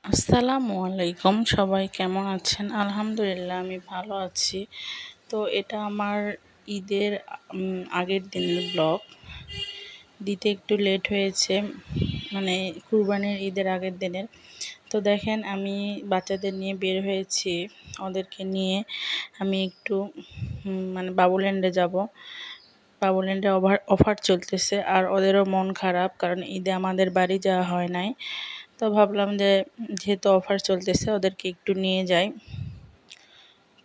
আসসালামু আলাইকুম, সবাই কেমন আছেন? আলহামদুলিল্লাহ আমি ভালো আছি। তো এটা আমার ঈদের আগের দিনের ব্লগ। দিতে একটু লেট হয়েছে, মানে কুরবানির ঈদের আগের দিনের। তো দেখেন আমি বাচ্চাদের নিয়ে বের হয়েছি। ওদেরকে নিয়ে আমি একটু মানে বাবুল্যান্ডে যাব। বাবুল্যান্ডে অফার চলতেছে আর ওদেরও মন খারাপ, কারণ ঈদে আমাদের বাড়ি যাওয়া হয় নাই। তো ভাবলাম যে যেহেতু অফার চলতেছে ওদেরকে একটু নিয়ে যাই।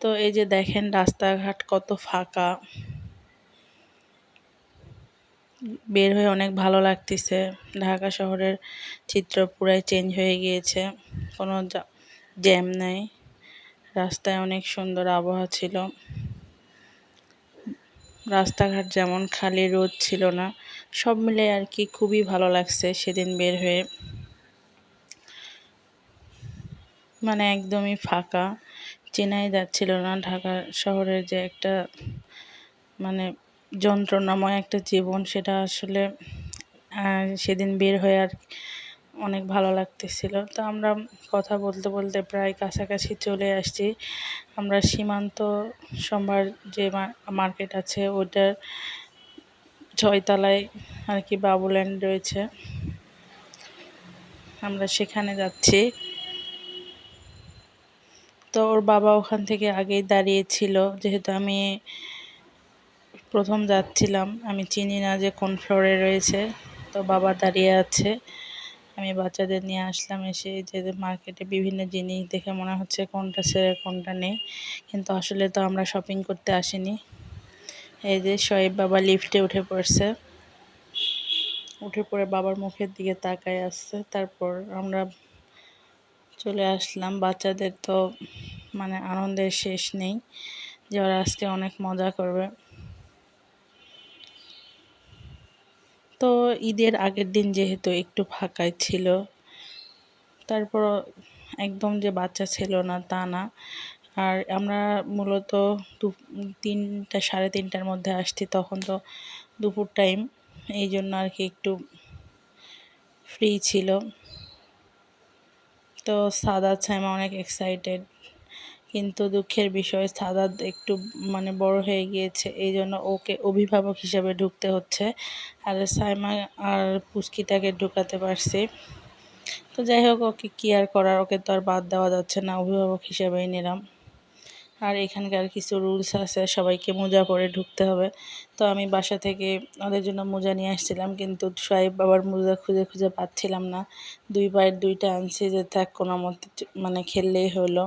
তো এই যে দেখেন রাস্তাঘাট কত ফাঁকা, বের হয়ে অনেক ভালো লাগতেছে। ঢাকা শহরের চিত্র পুরাই চেঞ্জ হয়ে গিয়েছে, কোনো জ্যাম নাই, রাস্তায় অনেক সুন্দর আবহাওয়া ছিল। রাস্তাঘাট যেমন খালি, রোদ ছিল না, সব মিলে আর কি খুবই ভালো লাগছে সেদিন বের হয়ে। মানে একদমই ফাঁকা, চেনাই যাচ্ছিল না ঢাকা শহরের যে একটা মানে যন্ত্রণাময় একটা জীবন, সেটা আসলে সেদিন বের হয়ে আর অনেক ভালো লাগতেছিল। তো আমরা কথা বলতে বলতে প্রায় কাছাকাছি চলে আসছি। আমরা সীমান্ত সম্ভার যে মার্কেট আছে ওটার 6 তলায় আর কি বাবুল্যান্ড রয়েছে, আমরা সেখানে যাচ্ছি। তো ওর বাবা ওখান থেকে আগেই দাঁড়িয়েছিল, যেহেতু আমি প্রথম যাচ্ছিলাম, আমি চিনি না যে কোন ফ্লোরে রয়েছে। তো বাবা দাঁড়িয়ে আছে, আমি বাচ্চাদের নিয়ে আসলাম। এসে যে মার্কেটে বিভিন্ন জিনিস দেখে মনে হচ্ছে কোনটা ছেড়ে কোনটা নেই, কিন্তু আসলে তো আমরা শপিং করতে আসিনি। এই যে শোয়েব বাবা লিফটে উঠে পড়ছে, উঠে পড়ে বাবার মুখের দিকে তাকায় আসছে। তারপর আমরা চলে আসলাম। বাচ্চাদের তো মানে আনন্দের শেষ নেই, যে ওরা আজকে অনেক মজা করবে। তো ঈদের আগের দিন যেহেতু একটু ফাঁকাই ছিল, তারপর একদম যে বাচ্চা ছিল না তা না। আর আমরা মূলত 3টা 3:30টার মধ্যে আসছি, তখন তো দুপুর টাইম, এই জন্য আর কি একটু ফ্রি ছিল। তো সাদাত সাইমা অনেক এক্সাইটেড, কিন্তু দুঃখের বিষয় সাদাত একটু মানে বড় হয়ে গিয়েছে, এই জন্য ওকে অভিভাবক হিসেবে ঢুকতে হচ্ছে। আর সাইমা আর পুস্কিটাকে ঢুকাতে পারছি। তো যাই হোক, ওকে কি আর করার, ওকে তো আর বাদ দেওয়া যাচ্ছে না, অভিভাবক হিসেবেই নিলাম। আর এখানকার কিছু রুলস আছে, সবাইকে মোজা পরে ঢুকতে হবে। তো আমি বাসা থেকে ওদের জন্য মোজা নিয়ে আসছিলাম, কিন্তু সোহেব বাবার মোজা খুঁজে খুঁজে পাচ্ছিলাম না। 2 পায়ের 2টা আনছি, যে থাক কোনো মতে মানে খেললেই হলো।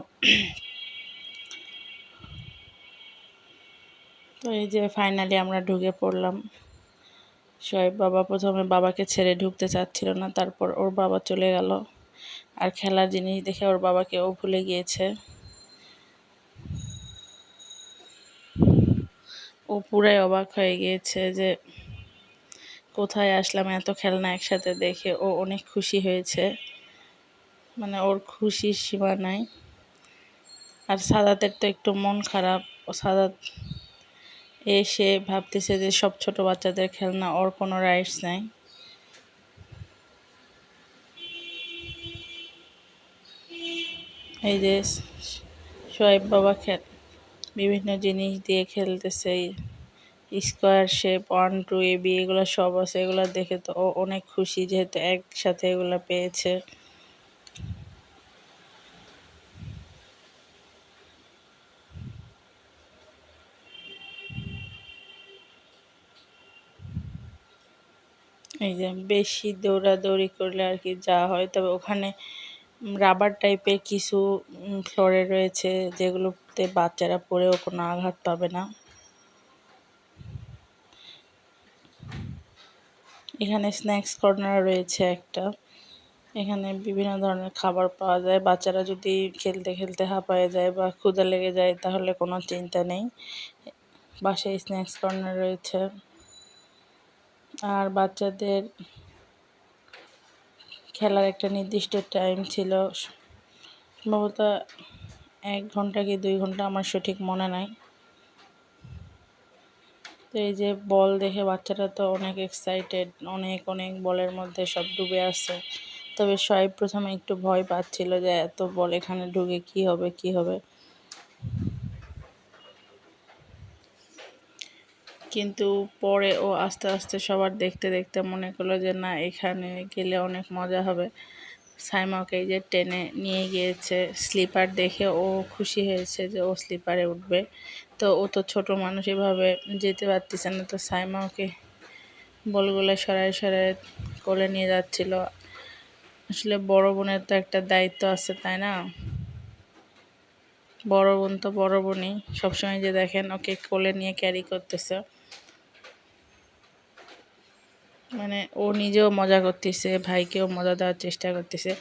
তো এই যে ফাইনালি আমরা ঢুকে পড়লাম। সোহেব বাবা প্রথমে বাবাকে ছেড়ে ঢুকতে চাচ্ছিল না, তারপর ওর বাবা চলে গেল। আর খেলার জিনিস দেখে ওর বাবাকে ও ভুলে গিয়েছে। ও পুরাই অবাক হয়ে গিয়েছে যে কোথায় আসলাম, এত খেলনা একসাথে দেখে ও অনেক খুশি হয়েছে, মানে ওর খুশির সীমা নাই। আর সাদাতের তো একটু মন খারাপ, ও সাদাত এসে ভাবতেছে যে সব ছোট বাচ্চাদের খেলনা, ওর কোনো রাইটস নাই। এই যে সোহেব বাবা বিভিন্ন জিনিস দিয়ে খেলতেছে, স্কোয়ার শেপ, 1 2 AB এগুলো সব আছে, এগুলো দেখে তো ও অনেক খুশি, যেহেতু একসাথে এগুলো পেয়েছে। এই যে বেশি দৌড়াদৌড়ি করলে আর কি যা হয়, তবে ওখানে রাবার টাইপের কিছু ফ্লোরে রয়েছে, যেগুলোতে বাচ্চারা পড়েও কোনো আঘাত পাবে না। এখানে স্ন্যাক্স কর্নার রয়েছে একটা, এখানে বিভিন্ন ধরনের খাবার পাওয়া যায়। বাচ্চারা যদি খেলতে খেলতে হাঁপায়ে যায় বা ক্ষুধা লেগে যায়, তাহলে কোনো চিন্তা নেই, বাসায় স্ন্যাক্স কর্নার রয়েছে। আর বাচ্চাদের খেলার একটা নির্দিষ্ট টাইম ছিল, সম্ভবত 1 ঘন্টা কি 2 ঘন্টা, আমার সঠিক মনে নাই। তো এই যে বল দেখে বাচ্চারা তো অনেক এক্সাইটেড, অনেক অনেক বলের মধ্যে সব ডুবে আছে। তো তবে শোয়েব প্রথমে একটু ভয় পাচ্ছিল যে এত বল এখানে ঢুকে কি হবে কি হবে, কিন্তু পরে ও আস্তে আস্তে সবার দেখতে দেখতে মনে করলো যে না, এখানে গেলে অনেক মজা হবে। সাইমাকে এই যে টেনে নিয়ে গিয়েছে, স্লিপার দেখে ও খুশি হয়েছে যে ও স্লিপারে উঠবে। তো ও তো ছোট মানুষ, এভাবে যেতে পারতেছে না, তো সাইমা ওকে বলগুলো সরায় সরায় কোলে নিয়ে যাচ্ছিল। আসলে বড় বোনের তো একটা দায়িত্ব আছে, তাই না? বড় বোন তো বড় বোনই, সবসময় যে দেখেন ওকে কোলে নিয়ে ক্যারি করতেছে, মানে ও নিজেও মজা করতেছে, ভাইকেও মজা দেওয়ার চেষ্টা করতেছে।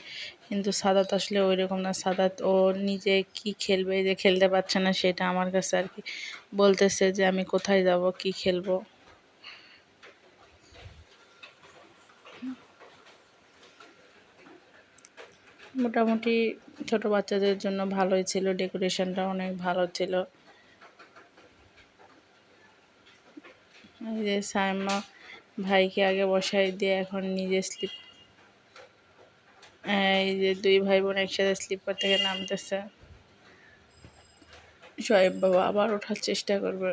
কিন্তু সাদাত আসলে ওই রকম না। সাদাত ও নিজে কি খেলবে, যে খেলতে পারছে না, সেটা আমার কাছে আর কি বলতেছে যে আমি কোথায় যাব, কি খেলবো। মোটামুটি ছোট বাচ্চাদের জন্য ভালোই ছিল, ডেকোরেশনটা অনেক ভালো ছিল। এই যে সাইমা ভাইকে আগে বসাই দিয়ে এখন নিজে স্লিপ, এই যে দুই ভাই বোন একসাথে স্লিপার থেকে নামতেছে। শোয়েব বাবা আবার ওঠার চেষ্টা করবে।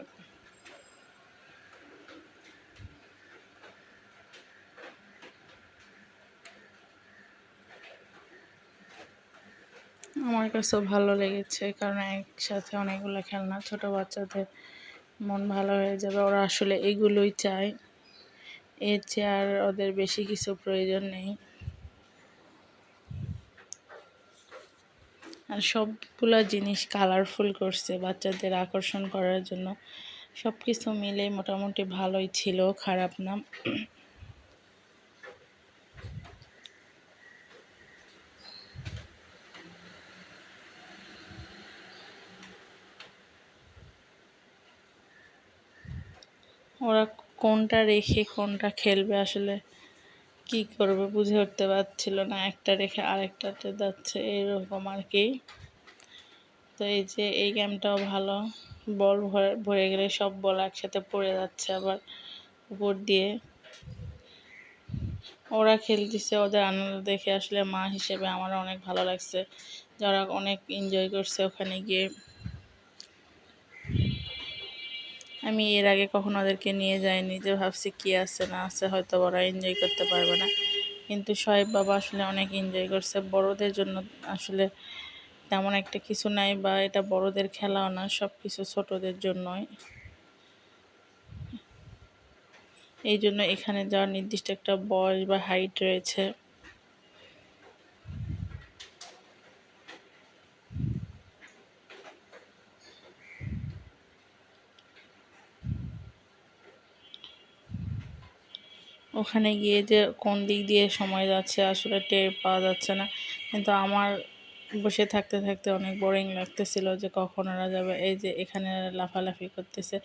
আমার কাছেও ভালো লেগেছে, কারণ একসাথে অনেকগুলো খেলনা, ছোট বাচ্চাদের মন ভালো হয়ে যাবে। ওরা আসলে এগুলোই চায়, এর চেয়ে আর ওদের বেশি কিছু প্রয়োজন নেই। আর সবগুলা জিনিস কালারফুল করছে বাচ্চাদের আকর্ষণ করার জন্য। সব কিছু মিলে মোটামুটি ভালোই ছিল, খারাপ না। ওরা কোনটা রেখে কোনটা খেলবে, আসলে কি করবে বুঝে উঠতে পারছিল না, একটা রেখে আরেকটাতে যাচ্ছে এরকম আর কি। তো এই যে এই গেমটাও ভালো, বল ভরে গেলে সব বল একসাথে পড়ে যাচ্ছে আবার উপর দিয়ে। ওরা খেলতেছে, ওদের আনন্দ দেখে আসলে মা হিসেবে আমার অনেক ভালো লাগছে, যারা অনেক এনজয় করছে ওখানে গিয়ে। আমি এর আগে কখনো ওদেরকে নিয়ে যাইনি, যে ভাবছি কি আছে না আছে, হয়তো ওরা এনজয় করতে পারবে না, কিন্তু শোয়েব বাবা আসলে অনেক এনজয় করছে। বড়দের জন্য আসলে তেমন একটা কিছু নাই, বা এটা বড়দের খেলাও না, সব কিছু ছোটদের জন্যই। এই জন্য এখানে যাওয়ার নির্দিষ্ট একটা বয়স বা হাইট রয়েছে। ওখানে গিয়ে যে কোন দিক দিয়ে সময় যাচ্ছে আসলে টের পাওয়া যাচ্ছে না, কিন্তু আমার বসে থাকতে থাকতে অনেক বোরিং লাগতেছিল যে কখন ওরা যাবে। এই যে এখানে লাফালাফি করতেছে,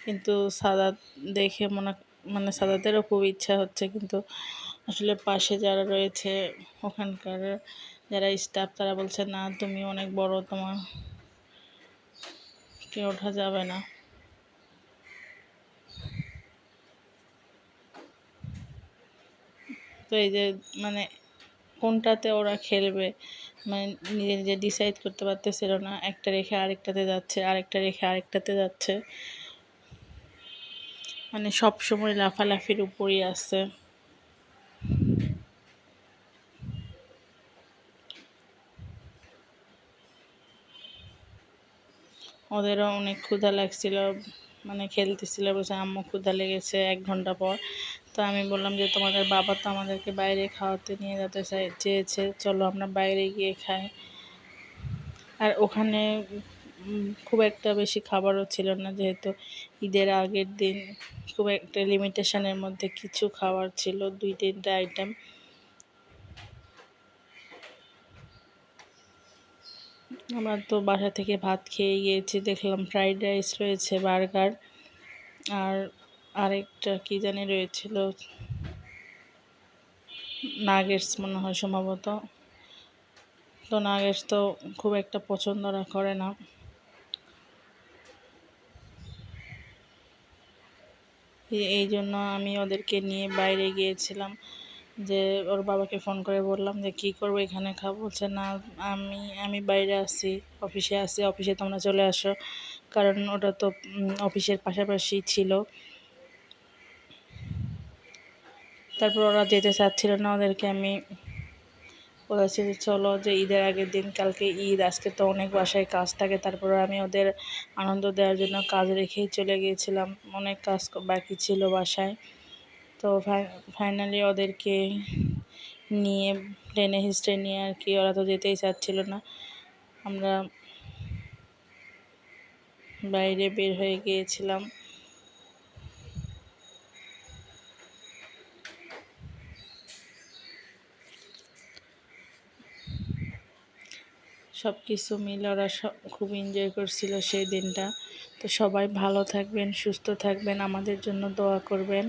কিন্তু সাদাত দেখে মানে সাদাতেরও খুব ইচ্ছা হচ্ছে, কিন্তু আসলে পাশে যারা রয়েছে ওখানকার যারা স্টাফ, তারা বলছে না তুমি অনেক বড়, তোমার কে ওঠা যাবে না। তো এই যে মানে কোনটাতে ওরা খেলবে, মানে নিজে নিজে ডিসাইড করতে পারতেছিল না, একটা রেখে আরেকটাতে যাচ্ছে, আরেকটা রেখে আরেকটাতে যাচ্ছে, মানে সব সময় লাফালাফির উপরই আছে। ওদেরও অনেক ক্ষুধা লাগছিল, মানে খেলতেছিল, বলছে আম্মু ক্ষুধা লেগেছে 1 ঘন্টা পর। তো আমি বললাম যে তোমাদের বাবা তো আমাদেরকে বাইরে খাওয়াতে নিয়ে যেতে চেয়েছে, চলো আমরা বাইরে গিয়ে খাই। আর ওখানে খুব একটা বেশি খাবারও ছিল না, যেহেতু ঈদের আগের দিন, খুব একটা লিমিটেশনের মধ্যে কিছু খাবার ছিল, 2-3টা আইটেম। আমরা তো বাসা থেকে ভাত খেয়ে গিয়েছি, দেখলাম ফ্রাইড রাইস রয়েছে, বার্গার, আর আরেকটা কি জানি রয়েছিল, নাগেটস মনে হয় সম্ভবত। তো নাগেটস তো খুব একটা পছন্দ করে না। এই জন্য আমি ওদেরকে নিয়ে বাইরে গিয়েছিলাম, যে ওর বাবাকে ফোন করে বললাম যে কী করবো, এখানে খাবো? বলছে না, আমি বাইরে আছি, অফিসে আছি, অফিসে তোমরা চলে আসো। কারণ ওটা তো অফিসের পাশাপাশি ছিল। তারপর ওরা যেতে চাচ্ছিল না, ওদেরকে আমি বলেছি যে চলো, যে ঈদের আগের দিন, কালকে ঈদ, আজকে তো অনেক বাসায় কাজ থাকে। তারপরে আমি ওদের আনন্দ দেওয়ার জন্য কাজ রেখেই চলে গিয়েছিলাম, অনেক কাজ বাকি ছিল বাসায়। তো ফাইনালি ওদেরকে নিয়ে প্লেনে হিস্ট্রি নিয়ে আর কি, ওরা তো যেতেই চাচ্ছিল না, আমরা বাইরে বের হয়ে গিয়েছিলাম। সব কিছু মিলে ওরা খুব এনজয় করছিল সেই দিনটা। তো সবাই ভালো থাকবেন, সুস্থ থাকবেন, আমাদের জন্য দোয়া করবেন।